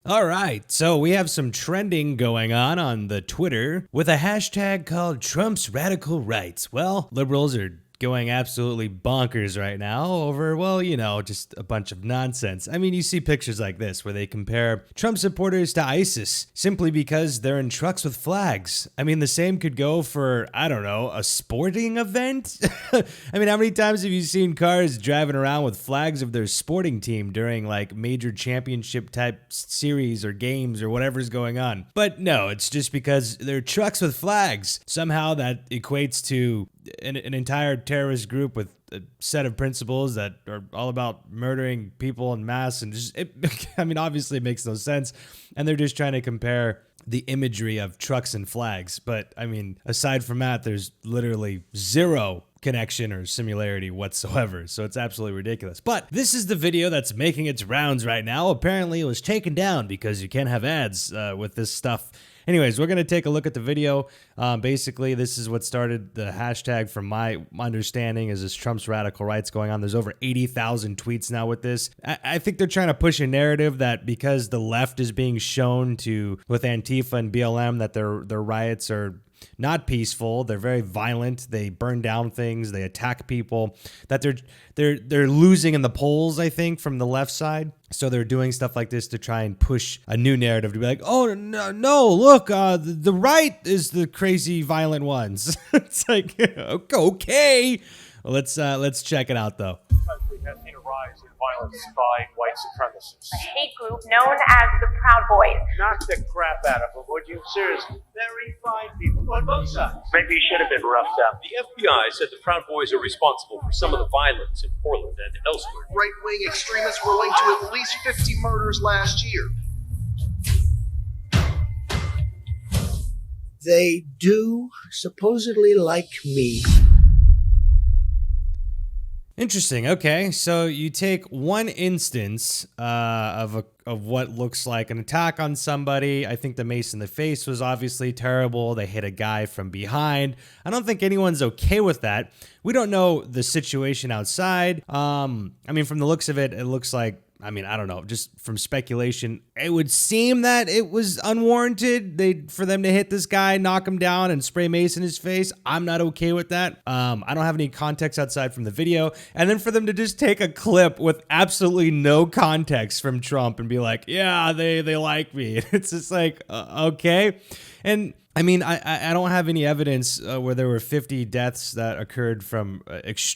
All right, so we have some trending going on the Twitter with a hashtag called Trump's Radical Rights. Well, liberals are going absolutely bonkers right now over, well, you know, just a bunch of nonsense. I mean, you see pictures like this where they compare Trump supporters to ISIS simply because they're in trucks with flags. I mean, the same could go for, I don't know, a sporting event? I mean, how many times have you seen cars driving around with flags of their sporting team during like major championship type series or games or whatever's going on? But no, it's just because they're trucks with flags. Somehow that equates to an entire terrorist group with a set of principles that are all about murdering people en masse, and just I mean, obviously it makes no sense, and they're just trying to compare the imagery of trucks and flags. But I mean, aside from that, there's literally zero connection or similarity whatsoever, so it's absolutely ridiculous. But this is the video that's making its rounds right now. Apparently it was taken down because you can't have ads with this stuff. Anyways, we're going to take a look at the video. Basically, this is what started the hashtag, from my understanding, is this Trump's radical rights going on. There's over 80,000 tweets now with this. I think they're trying to push a narrative that because the left is being shown to, with Antifa and BLM, that their riots are not peaceful, they're very violent, they burn down things, they attack people, that they're losing in the polls, I think, from the left side. So they're doing stuff like this to try and push a new narrative to be like, oh no, look, the right is the crazy violent ones. It's like, okay, well, let's check it out though. Country has seen a rise in violence by white supremacists. A hate group known as the Proud Boys. Knock the crap out of them, would you? Seriously, very fine people on both sides. Maybe you should have been roughed up. The FBI said the Proud Boys are responsible for some of the violence in Portland and elsewhere. Right-wing extremists were linked to at least 50 murders last year. They do supposedly like me. Interesting. Okay, so you take one instance of what looks like an attack on somebody. I think the mace in the face was obviously terrible. They hit a guy from behind. I don't think anyone's okay with that. We don't know the situation outside. I mean, from the looks of it, it looks like, I mean, I don't know, just from speculation, it would seem that it was unwarranted for them to hit this guy, knock him down, and spray mace in his face. I'm not okay with that. I don't have any context outside from the video. And then for them to just take a clip with absolutely no context from Trump and be like, yeah, they like me. It's just like, okay. And I mean, I don't have any evidence where there were 50 deaths that occurred from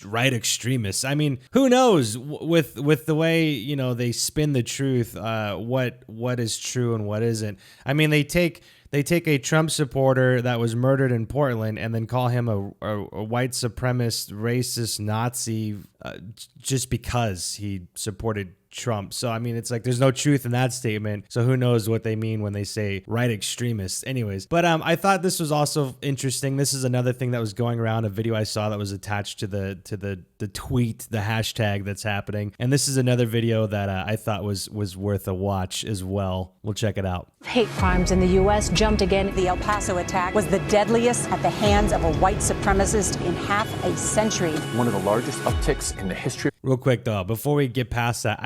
right extremists. I mean, who knows with the way, you know, they spin the truth, what is true and what isn't. I mean, they take a Trump supporter that was murdered in Portland and then call him a white supremacist, racist Nazi just because he supported Trump. So, I mean, it's like there's no truth in that statement. So who knows what they mean when they say right extremists. Anyways, but I thought this was also interesting. This is another thing that was going around, a video I saw that was attached to the tweet, the hashtag that's happening. And this is another video that I thought was worth a watch as well. We'll check it out. Hate crimes in the U.S. jumped again. The El Paso attack was the deadliest at the hands of a white supremacist in half a century. One of the largest upticks in the history. Real quick though, before we get past that,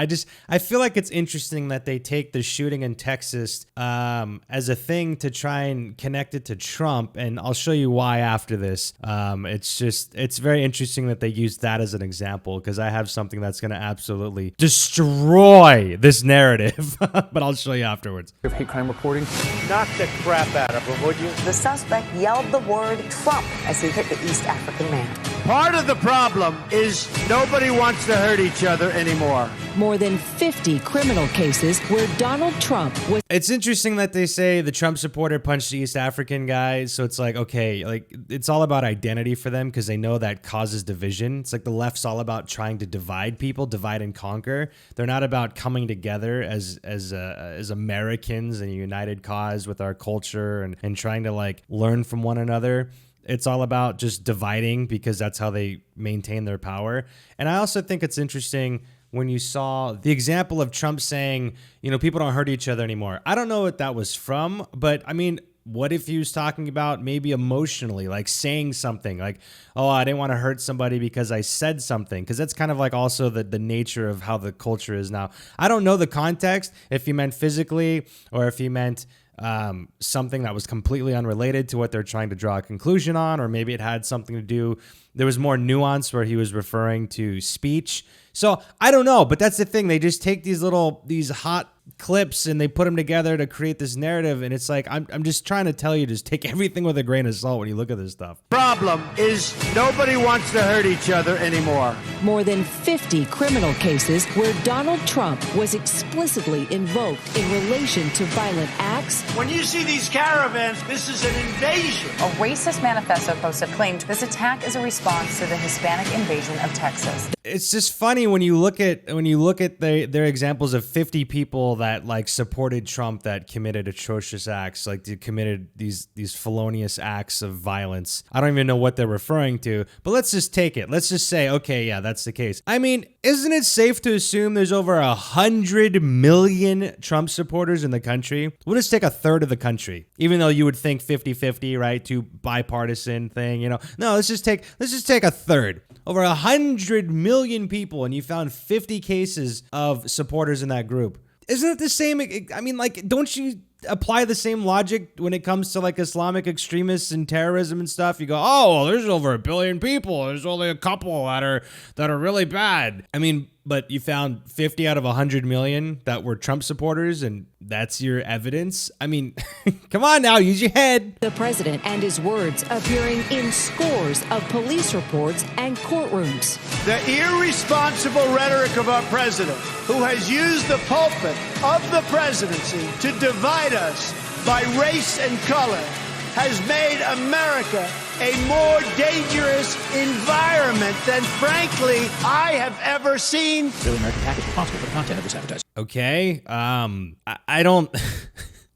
I feel like it's interesting that they take the shooting in Texas as a thing to try and connect it to Trump, and I'll show you why after this. It's very interesting that they use that as an example, because I have something that's going to absolutely destroy this narrative, but I'll show you afterwards. Of hate crime reporting. Knock the crap out of them, would you? The suspect yelled the word Trump as he hit the East African man. Part of the problem is nobody wants to hurt each other anymore. More than 50 criminal cases where Donald Trump was... It's interesting that they say the Trump supporter punched the East African guy. So it's like, okay, like it's all about identity for them because they know that causes division. It's like the left's all about trying to divide people, divide and conquer. They're not about coming together as Americans in a united cause with our culture and trying to like learn from one another. It's all about just dividing because that's how they maintain their power. And I also think it's interesting when you saw the example of Trump saying, you know, people don't hurt each other anymore. I don't know what that was from, but I mean, what if he was talking about maybe emotionally, like saying something like, oh, I didn't want to hurt somebody because I said something? Because that's kind of like also the nature of how the culture is now. I don't know the context, if he meant physically or if he meant something that was completely unrelated to what they're trying to draw a conclusion on, or maybe it had something to do. There was more nuance where he was referring to speech. So I don't know, but that's the thing. They just take these hot clips and they put them together to create this narrative. And it's like, I'm just trying to tell you, just take everything with a grain of salt when you look at this stuff. Problem is nobody wants to hurt each other anymore. More than 50 criminal cases where Donald Trump was explicitly invoked in relation to violent acts. When you see these caravans, this is an invasion. A racist manifesto posted claimed this attack is a response to the Hispanic invasion of Texas. It's just funny when you look at their examples of 50 people that like supported Trump that committed atrocious acts, like they committed these felonious acts of violence. I don't even know what they're referring to, but let's just take it. Let's just say, okay, yeah, that's the case. I mean, isn't it safe to assume there's over 100 million Trump supporters in the country? We'll just take a third of the country, even though you would think 50-50, right? To bipartisan thing, you know? No, let's just take a third. Over 100 million people, and you found 50 cases of supporters in that group. Isn't it the same? I mean, like, don't you apply the same logic when it comes to like Islamic extremists and terrorism and stuff? You go, oh, well, there's over 1 billion people. There's only a couple that are really bad. I mean, but you found 50 out of 100 million that were Trump supporters, and that's your evidence? I mean, come on now, use your head. The president and his words appearing in scores of police reports and courtrooms. The irresponsible rhetoric of our president, who has used the pulpit of the presidency to divide us by race and color, has made America a more dangerous environment than, frankly, I have ever seen. Really, American Hack is responsible for the content of this advertising. Okay, I don't,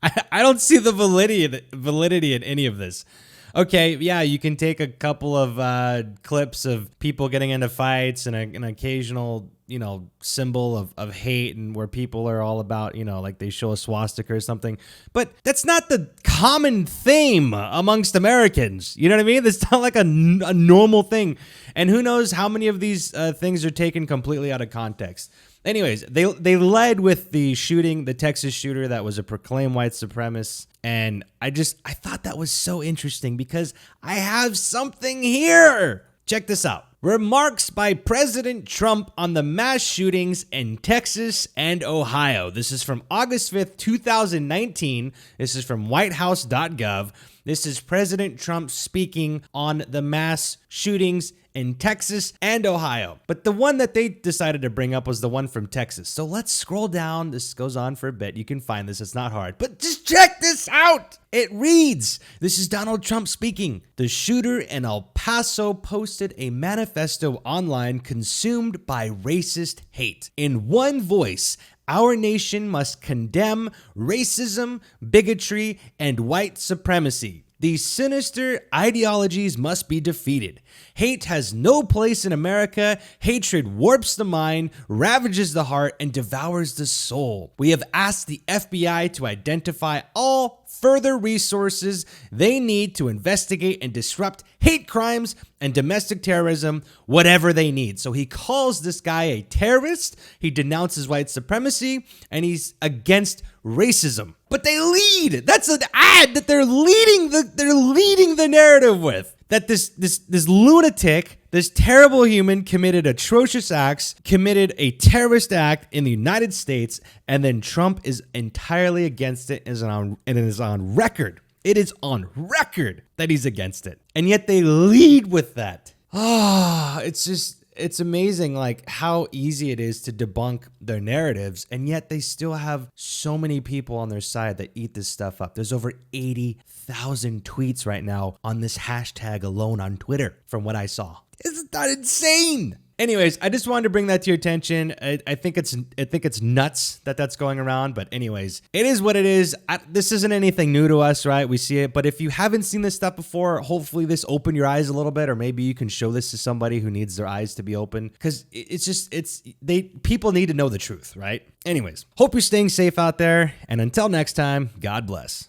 I don't see the validity in any of this. Okay, yeah, you can take a couple of clips of people getting into fights and an occasional, symbol of hate, and where people are all about, like they show a swastika or something. But that's not the common theme amongst Americans. You know what I mean? That's not like a normal thing. And who knows how many of these things are taken completely out of context. Anyways, they led with the shooting, the Texas shooter that was a proclaimed white supremacist. And I thought that was so interesting because I have something here. Check this out. Remarks by President Trump on the mass shootings in Texas and Ohio. This is from August 5th, 2019. This is from whitehouse.gov. This is President Trump speaking on the mass shootings in Texas and Ohio. But the one that they decided to bring up was the one from Texas. So let's scroll down. This goes on for a bit. You can find this. It's not hard. But just check this out. It reads, this is Donald Trump speaking. The shooter in El Paso posted a manifesto online consumed by racist hate. In one voice, our nation must condemn racism, bigotry, and white supremacy. These sinister ideologies must be defeated. Hate has no place in America. Hatred warps the mind, ravages the heart, and devours the soul. We have asked the FBI to identify all further resources they need to investigate and disrupt hate crimes and domestic terrorism, whatever they need. So he calls this guy a terrorist, he denounces white supremacy, and he's against racism. But they lead. That's an ad that they're leading the narrative with. That this lunatic, this terrible human committed atrocious acts, committed a terrorist act in the United States, and then Trump is entirely against it and it is on record. It is on record that he's against it. And yet they lead with that. It's amazing like how easy it is to debunk their narratives, and yet they still have so many people on their side that eat this stuff up. There's over 80,000 tweets right now on this hashtag alone on Twitter from what I saw. Isn't that insane? Anyways, I just wanted to bring that to your attention. I think it's nuts that that's going around. But anyways, it is what it is. This isn't anything new to us, right? We see it. But if you haven't seen this stuff before, hopefully this opened your eyes a little bit, or maybe you can show this to somebody who needs their eyes to be open, because people need to know the truth, right? Anyways, hope you're staying safe out there. And until next time, God bless.